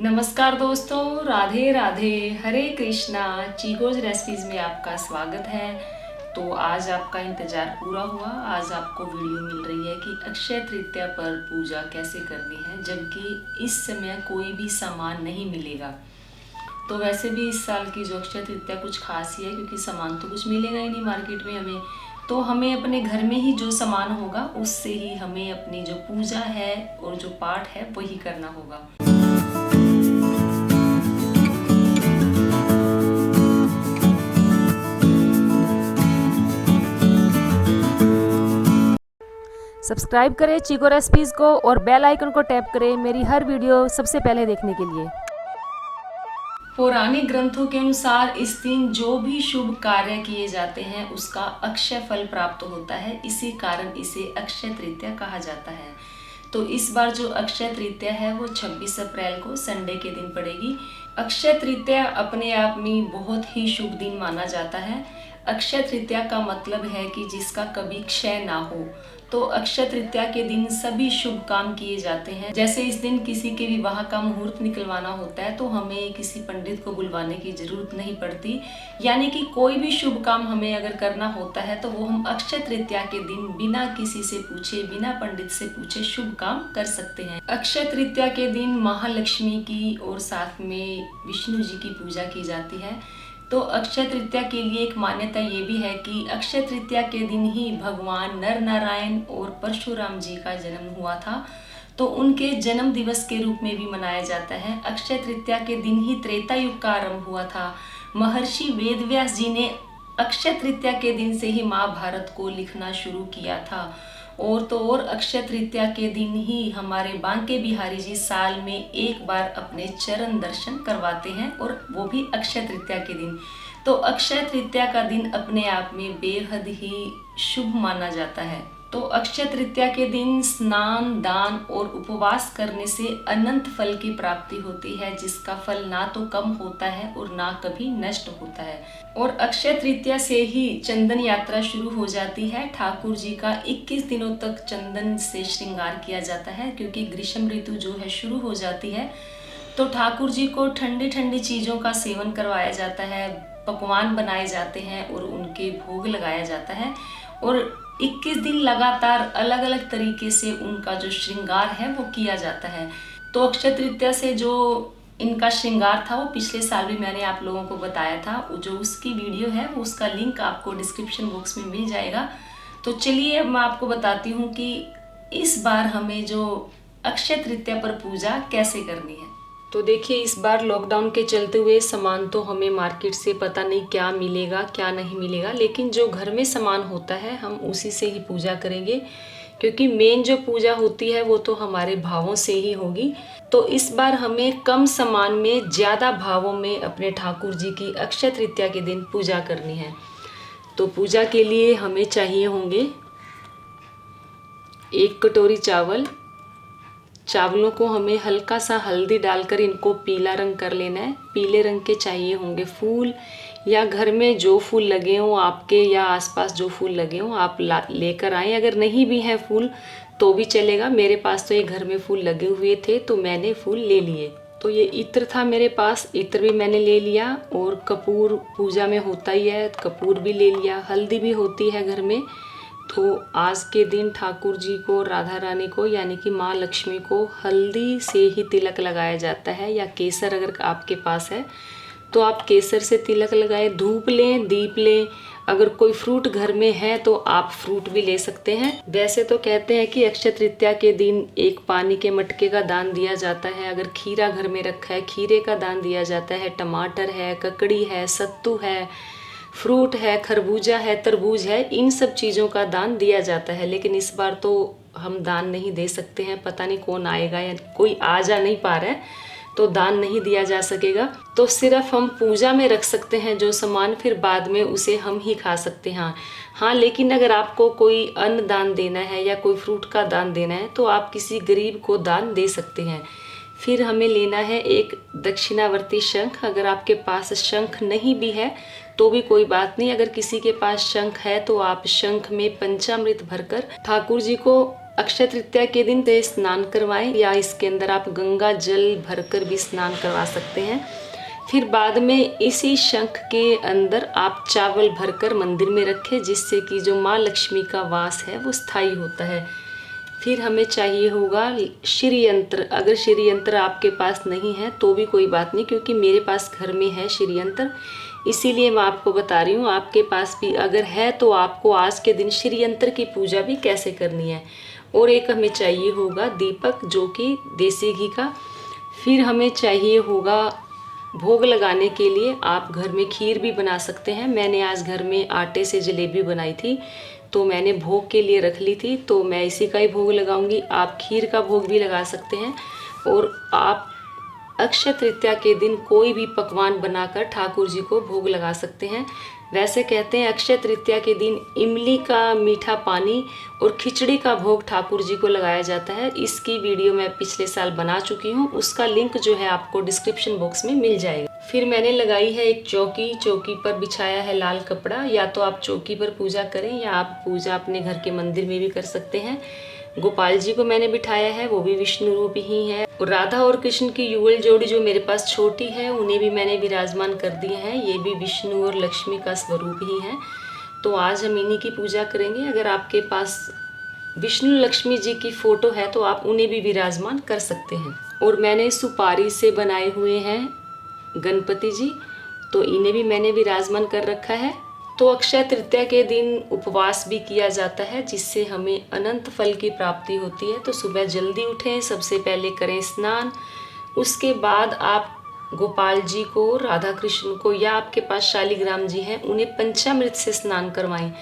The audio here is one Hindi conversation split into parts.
नमस्कार दोस्तों, राधे राधे, हरे कृष्णा। चीकोज रेसिपीज में आपका स्वागत है। तो आज आपका इंतज़ार पूरा हुआ। आज आपको वीडियो मिल रही है कि अक्षय तृतीया पर पूजा कैसे करनी है, जबकि इस समय कोई भी सामान नहीं मिलेगा। तो वैसे भी इस साल की जो अक्षय तृतीया कुछ खास ही है, क्योंकि सामान तो कुछ मिलेगा ही नहीं मार्केट में हमें। तो हमें अपने घर में ही जो सामान होगा उससे ही हमें अपनी जो पूजा है और जो पाठ है वही करना होगा। सब्सक्राइब करें चीको रेसिपीज़ को और बेल आइकन को टैप करें मेरी हर वीडियो सबसे पहले देखने के लिए। पौराणिक ग्रंथों के अनुसार इस दिन जो भी शुभ कार्य किए जाते हैं उसका अक्षय फल प्राप्त होता है। इसी कारण इसे अक्षय तृतीया कहा जाता है। तो इस बार जो अक्षय तृतीया है वो 26 अप्रैल को संडे के दिन पड़ेगी। अक्षय तृतीया अपने आप में बहुत ही शुभ दिन माना जाता है। अक्षय तृतीया का मतलब है कि जिसका कभी क्षय ना हो। तो अक्षय तृतीया के दिन सभी शुभ काम किए जाते हैं। जैसे इस दिन किसी के विवाह का मुहूर्त निकलवाना होता है तो हमें किसी पंडित को बुलवाने की जरूरत नहीं पड़ती। यानी कि कोई भी शुभ काम हमें अगर करना होता है तो वो हम अक्षय तृतीया के दिन बिना किसी से पूछे, बिना पंडित से पूछे शुभ काम कर सकते हैं। अक्षय तृतीया के दिन महालक्ष्मी की और साथ में विष्णु जी की पूजा की जाती है। तो अक्षय तृतीया के लिए एक मान्यता ये भी है कि अक्षय तृतीया के दिन ही भगवान नर नारायण और परशुराम जी का जन्म हुआ था। तो उनके जन्म दिवस के रूप में भी मनाया जाता है। अक्षय तृतीया के दिन ही त्रेता युग का आरंभ हुआ था। महर्षि वेदव्यास जी ने अक्षय तृतीया के दिन से ही महाभारत को लिखना शुरू किया था। और तो और अक्षय तृतीया के दिन ही हमारे बांके बिहारी जी साल में एक बार अपने चरण दर्शन करवाते हैं, और वो भी अक्षय तृतीया के दिन। तो अक्षय तृतीया का दिन अपने आप में बेहद ही शुभ माना जाता है। तो अक्षय तृतीया के दिन स्नान, दान और उपवास करने से अनंत फल की प्राप्ति होती है, जिसका फल ना तो कम होता है और ना कभी नष्ट होता है। और अक्षय तृतीया से ही चंदन यात्रा शुरू हो जाती है। ठाकुर जी का 21 दिनों तक चंदन से श्रृंगार किया जाता है, क्योंकि ग्रीष्म ऋतु जो है शुरू हो जाती है। तो ठाकुर जी को ठंडी ठंडी चीज़ों का सेवन करवाया जाता है, पकवान बनाए जाते हैं और उनके भोग लगाया जाता है। और 21 दिन लगातार अलग अलग तरीके से उनका जो श्रृंगार है वो किया जाता है। तो अक्षय तृतीया से जो इनका श्रृंगार था वो पिछले साल भी मैंने आप लोगों को बताया था। जो उसकी वीडियो है वो उसका लिंक आपको डिस्क्रिप्शन बॉक्स में मिल जाएगा। तो चलिए अब मैं आपको बताती हूँ कि इस बार हमें जो अक्षय तृतीया पर पूजा कैसे करनी है। तो देखिए, इस बार लॉकडाउन के चलते हुए सामान तो हमें मार्केट से पता नहीं क्या मिलेगा क्या नहीं मिलेगा, लेकिन जो घर में सामान होता है हम उसी से ही पूजा करेंगे, क्योंकि मेन जो पूजा होती है वो तो हमारे भावों से ही होगी। तो इस बार हमें कम सामान में ज़्यादा भावों में अपने ठाकुर जी की अक्षय तृतीया के दिन पूजा करनी है। तो पूजा के लिए हमें चाहिए होंगे 1 कटोरी चावल। चावलों को हमें हल्का सा हल्दी डालकर इनको पीला रंग कर लेना है। पीले रंग के चाहिए होंगे फूल, या घर में जो फूल लगे हों आपके या आसपास जो फूल लगे हों आप लेकर आएँ। अगर नहीं भी है फूल तो भी चलेगा। मेरे पास तो ये घर में फूल लगे हुए थे तो मैंने फूल ले लिए। तो ये इत्र था मेरे पास, इत्र भी मैंने ले लिया। और कपूर पूजा में होता ही है, कपूर भी ले लिया। हल्दी भी होती है घर में। तो आज के दिन ठाकुर जी को, राधा रानी को यानी कि माँ लक्ष्मी को हल्दी से ही तिलक लगाया जाता है, या केसर अगर आपके पास है तो आप केसर से तिलक लगाएं। धूप लें, दीप लें। अगर कोई फ्रूट घर में है तो आप फ्रूट भी ले सकते हैं। वैसे तो कहते हैं कि अक्षय तृतीया के दिन एक पानी के मटके का दान दिया जाता है। अगर खीरा घर में रखा है, खीरे का दान दिया जाता है। टमाटर है, ककड़ी है, सत्तू है, फ्रूट है, खरबूजा है, तरबूज है, इन सब चीज़ों का दान दिया जाता है। लेकिन इस बार तो हम दान नहीं दे सकते हैं। पता नहीं कौन आएगा, या कोई आ जा नहीं पा रहा है तो दान नहीं दिया जा सकेगा। तो सिर्फ हम पूजा में रख सकते हैं जो सामान, फिर बाद में उसे हम ही खा सकते हैं। हाँ, लेकिन अगर आपको कोई अन्न दान देना है या कोई फ्रूट का दान देना है तो आप किसी गरीब को दान दे सकते हैं। फिर हमें लेना है एक दक्षिणावर्ती शंख। अगर आपके पास शंख नहीं भी है तो भी कोई बात नहीं। अगर किसी के पास शंख है तो आप शंख में पंचामृत भरकर ठाकुर जी को अक्षय तृतीया के दिन से स्नान करवाएं या इसके अंदर आप गंगा जल भरकर भी स्नान करवा सकते हैं। फिर बाद में इसी शंख के अंदर आप चावल भरकर मंदिर में रखें, जिससे कि जो माँ लक्ष्मी का वास है वो स्थायी होता है। फिर हमें चाहिए होगा श्री यंत्र। अगर श्री यंत्र आपके पास नहीं है तो भी कोई बात नहीं, क्योंकि मेरे पास घर में है श्री यंत्र, इसीलिए मैं आपको बता रही हूँ। आपके पास भी अगर है तो आपको आज के दिन श्री यंत्र की पूजा भी कैसे करनी है। और एक हमें चाहिए होगा दीपक, जो कि देसी घी का। फिर हमें चाहिए होगा भोग लगाने के लिए आप घर में खीर भी बना सकते हैं। मैंने आज घर में आटे से जलेबी बनाई थी, तो मैंने भोग के लिए रख ली थी, तो मैं इसी का ही भोग लगाऊंगी। आप खीर का भोग भी लगा सकते हैं। और आप अक्षय तृतीया के दिन कोई भी पकवान बनाकर ठाकुर जी को भोग लगा सकते हैं। वैसे कहते हैं अक्षय तृतीया के दिन इमली का मीठा पानी और खिचड़ी का भोग ठाकुर जी को लगाया जाता है। इसकी वीडियो मैं पिछले साल बना चुकी हूँ, उसका लिंक जो है आपको डिस्क्रिप्शन बॉक्स में मिल जाएगा। फिर मैंने लगाई है एक चौकी, चौकी पर बिछाया है लाल कपड़ा। या तो आप चौकी पर पूजा करें या आप पूजा अपने घर के मंदिर में भी कर सकते हैं। गोपाल जी को मैंने बिठाया है, वो भी विष्णु रूप ही है। और राधा और कृष्ण की युगल जोड़ी जो मेरे पास छोटी है, उन्हें भी मैंने विराजमान कर दिए हैं। ये भी विष्णु और लक्ष्मी का स्वरूप ही है। तो आज हम इन्हीं की पूजा करेंगे। अगर आपके पास विष्णु लक्ष्मी जी की फोटो है तो आप उन्हें भी विराजमान कर सकते हैं। और मैंने सुपारी से बनाए हुए हैं गणपति जी, तो इन्हें भी मैंने विराजमान कर रखा है। तो अक्षय तृतीया के दिन उपवास भी किया जाता है, जिससे हमें अनंत फल की प्राप्ति होती है। तो सुबह जल्दी उठें, सबसे पहले करें स्नान। उसके बाद आप गोपाल जी को, राधा कृष्ण को, या आपके पास शालिग्राम जी हैं, उन्हें पंचामृत से स्नान करवाएं।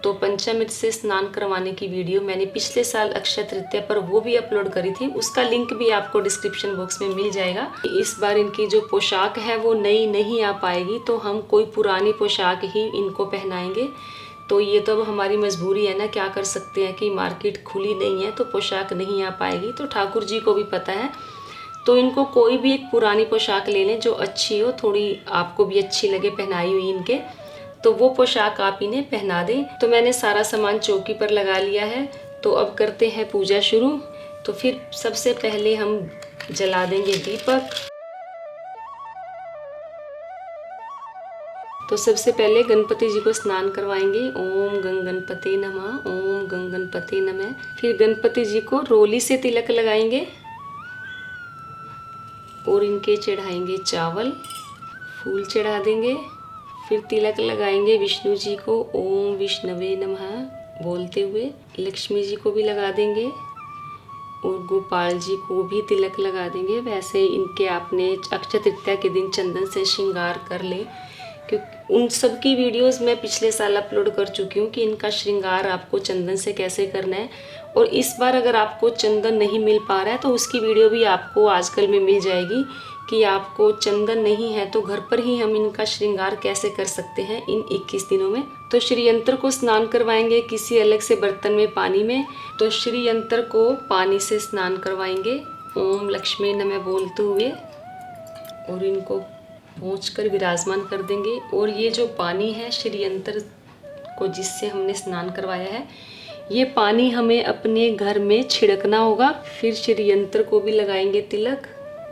तो पंचामृत से स्नान करवाने की वीडियो मैंने पिछले साल अक्षय तृतीया पर वो भी अपलोड करी थी, उसका लिंक भी आपको डिस्क्रिप्शन बॉक्स में मिल जाएगा। इस बार इनकी जो पोशाक है वो नई नहीं आ पाएगी, तो हम कोई पुरानी पोशाक ही इनको पहनाएंगे। तो ये तो अब हमारी मजबूरी है ना, क्या कर सकते हैं कि मार्केट खुली नहीं है तो पोशाक नहीं आ पाएगी। तो ठाकुर जी को भी पता है, तो इनको कोई भी एक पुरानी पोशाक ले लें जो अच्छी हो, थोड़ी आपको भी अच्छी लगे पहनाई हुई इनके, तो वो पोशाक आप इन्हें पहना दें। तो मैंने सारा सामान चौकी पर लगा लिया है। तो अब करते हैं पूजा शुरू। तो फिर सबसे पहले हम जला देंगे दीपक। तो सबसे पहले गणपति जी को स्नान करवाएंगे। ओम गंग गणपति नमः, ओम गंग गणपति नमः। फिर गणपति जी को रोली से तिलक लगाएंगे और इनके चढ़ाएंगे चावल, फूल चढ़ा देंगे। फिर तिलक लगाएंगे विष्णु जी को, ओम विष्णवे नमः बोलते हुए। लक्ष्मी जी को भी लगा देंगे और गोपाल जी को भी तिलक लगा देंगे। वैसे इनके आपने अक्षय तृतीया के दिन चंदन से श्रृंगार कर लें, क्योंकि उन सब की वीडियोस मैं पिछले साल अपलोड कर चुकी हूँ कि इनका श्रृंगार आपको चंदन से कैसे करना है। और इस बार अगर आपको चंदन नहीं मिल पा रहा है तो उसकी वीडियो भी आपको आजकल में मिल जाएगी कि आपको चंदन नहीं है तो घर पर ही हम इनका श्रृंगार कैसे कर सकते हैं इन 21 दिनों में। तो श्री यंत्र को स्नान करवाएंगे किसी अलग से बर्तन में पानी में। तो श्री यंत्र को पानी से स्नान करवाएंगे ओम लक्ष्मी नमः बोलते हुए, और इनको पोंछ कर विराजमान कर देंगे। और ये जो पानी है श्री यंत्र को जिससे हमने स्नान करवाया है, ये पानी हमें अपने घर में छिड़कना होगा। फिर श्री यंत्र को भी लगाएंगे तिलक,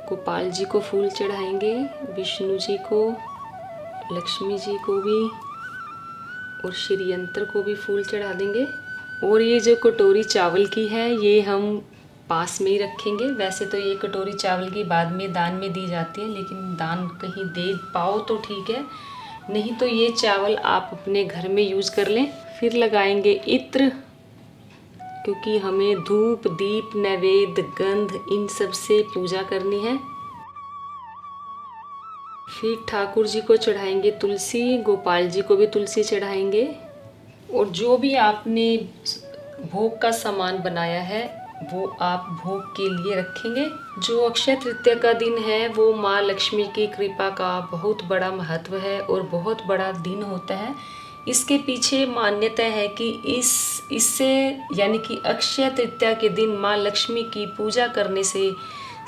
गोपाल जी को फूल चढ़ाएंगे, विष्णु जी को, लक्ष्मी जी को भी, और श्री यंत्र को भी फूल चढ़ा देंगे। और ये जो कटोरी चावल की है ये हम पास में ही रखेंगे। वैसे तो ये कटोरी चावल की बाद में दान में दी जाती है, लेकिन दान कहीं दे पाओ तो ठीक है, नहीं तो ये चावल आप अपने घर में यूज कर लें। फिर लगाएंगे इत्र, क्योंकि हमें धूप दीप नैवेद्य गंध इन सब से पूजा करनी है। फिर ठाकुर जी को चढ़ाएंगे तुलसी, गोपाल जी को भी तुलसी चढ़ाएंगे। और जो भी आपने भोग का सामान बनाया है वो आप भोग के लिए रखेंगे। जो अक्षय तृतीया का दिन है वो माँ लक्ष्मी की कृपा का बहुत बड़ा महत्व है और बहुत बड़ा दिन होता है। इसके पीछे मान्यता है कि इससे यानी कि अक्षय तृतीया के दिन माँ लक्ष्मी की पूजा करने से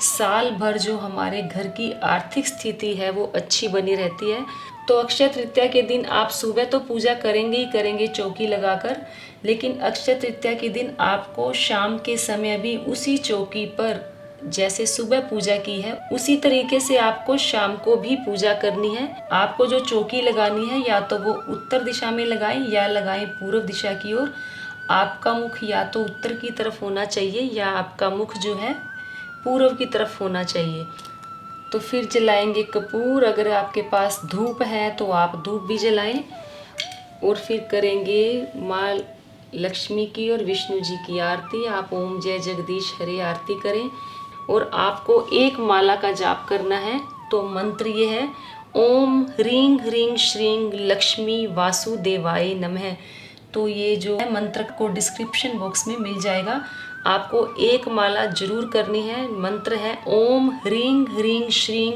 साल भर जो हमारे घर की आर्थिक स्थिति है वो अच्छी बनी रहती है। तो अक्षय तृतीया के दिन आप सुबह तो पूजा करेंगे ही करेंगे चौकी लगाकर, लेकिन अक्षय तृतीया के दिन आपको शाम के समय भी उसी चौकी पर जैसे सुबह पूजा की है उसी तरीके से आपको शाम को भी पूजा करनी है। आपको जो चौकी लगानी है या तो वो उत्तर दिशा में लगाएं या लगाएं पूर्व दिशा की ओर। आपका मुख या तो उत्तर की तरफ होना चाहिए या आपका मुख जो है पूर्व की तरफ होना चाहिए। तो फिर जलाएंगे कपूर। अगर आपके पास धूप है तो आप धूप भी जलाएं और फिर करेंगे माँ लक्ष्मी की और विष्णु जी की आरती। आप ओम जय जगदीश हरे आरती करें और आपको एक माला का जाप करना है। तो मंत्र ये है, ओम ह्रीं ह्रीं श्रीं लक्ष्मी वासुदेवाय नमः। तो ये जो है मंत्र को डिस्क्रिप्शन बॉक्स में मिल जाएगा। आपको एक माला जरूर करनी है। मंत्र है ओम ह्रीं ह्रीं श्रीं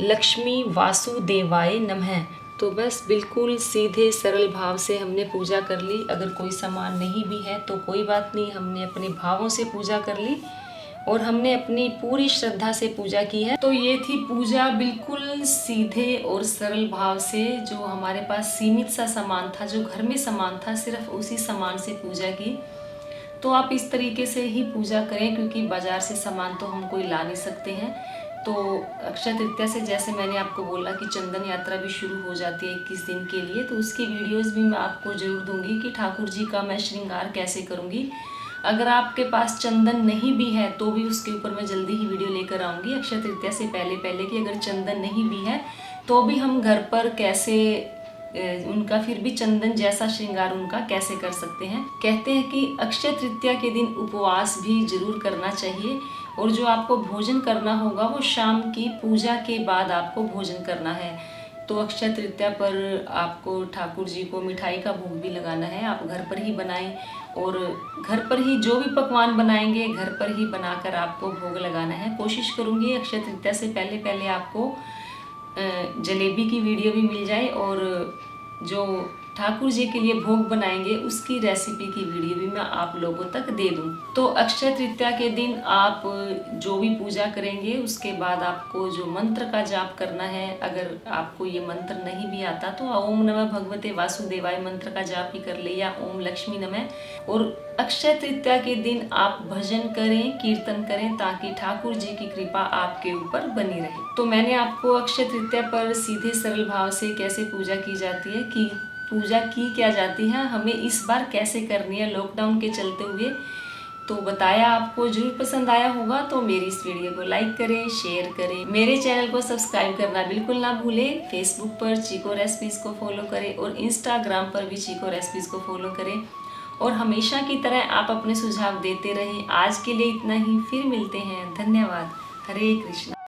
लक्ष्मी वासुदेवाय नमः। तो बस बिल्कुल सीधे सरल भाव से हमने पूजा कर ली। अगर कोई सामान नहीं भी है तो कोई बात नहीं, हमने अपने भावों से पूजा कर ली और हमने अपनी पूरी श्रद्धा से पूजा की है। तो ये थी पूजा बिल्कुल सीधे और सरल भाव से। जो हमारे पास सीमित सा सामान था, जो घर में सामान था, सिर्फ उसी सामान से पूजा की। तो आप इस तरीके से ही पूजा करें क्योंकि बाजार से सामान तो हम कोई ला नहीं सकते हैं। तो अक्षय तृतीया से जैसे मैंने आपको बोला कि चंदन यात्रा भी शुरू हो जाती है 21 दिन के लिए, तो उसकी वीडियोस भी मैं आपको जरूर दूंगी कि ठाकुर जी का मैं श्रृंगार कैसे करूंगी। अगर आपके पास चंदन नहीं भी है तो भी उसके ऊपर मैं जल्दी ही वीडियो लेकर आऊँगी अक्षय तृतीया से पहले कि अगर चंदन नहीं भी है तो भी हम घर पर कैसे उनका फिर भी चंदन जैसा श्रृंगार उनका कैसे कर सकते हैं। कहते हैं कि अक्षय तृतीया के दिन उपवास भी जरूर करना चाहिए और जो आपको भोजन करना होगा वो शाम की पूजा के बाद आपको भोजन करना है। तो अक्षय तृतीया पर आपको ठाकुर जी को मिठाई का भोग भी लगाना है। आप घर पर ही बनाएं और घर पर ही जो भी पकवान बनाएंगे घर पर ही बनाकर आपको भोग लगाना है। कोशिश करूँगी अक्षय तृतीया से पहले आपको जलेबी की वीडियो भी मिल जाए और जो ठाकुर जी के लिए भोग बनाएंगे उसकी रेसिपी की वीडियो भी मैं आप लोगों तक दे दूं। तो अक्षय तृतीया के दिन आप जो भी पूजा करेंगे उसके बाद आपको जो मंत्र का जाप करना है, अगर आपको ये मंत्र नहीं भी आता तो ओम नमः भगवते वासुदेवाय मंत्र का जाप ही कर ले या ओम लक्ष्मी नमः। और अक्षय तृतीया के दिन आप भजन करें, कीर्तन करें ताकि ठाकुर जी की कृपा आपके ऊपर बनी रहे। तो मैंने आपको अक्षय तृतीया पर सीधे सरल भाव से कैसे पूजा की जाती है कि पूजा की क्या जाती है, हमें इस बार कैसे करनी है लॉकडाउन के चलते हुए, तो बताया। आपको जरूर पसंद आया होगा तो मेरी इस वीडियो को लाइक करें, शेयर करें, मेरे चैनल को सब्सक्राइब करना बिल्कुल ना भूलें। फेसबुक पर चीको रेसिपीज को फॉलो करें और इंस्टाग्राम पर भी चीको रेसिपीज को फॉलो करें और हमेशा की तरह आप अपने सुझाव देते रहें। आज के लिए इतना ही, फिर मिलते हैं। धन्यवाद। हरे कृष्णा।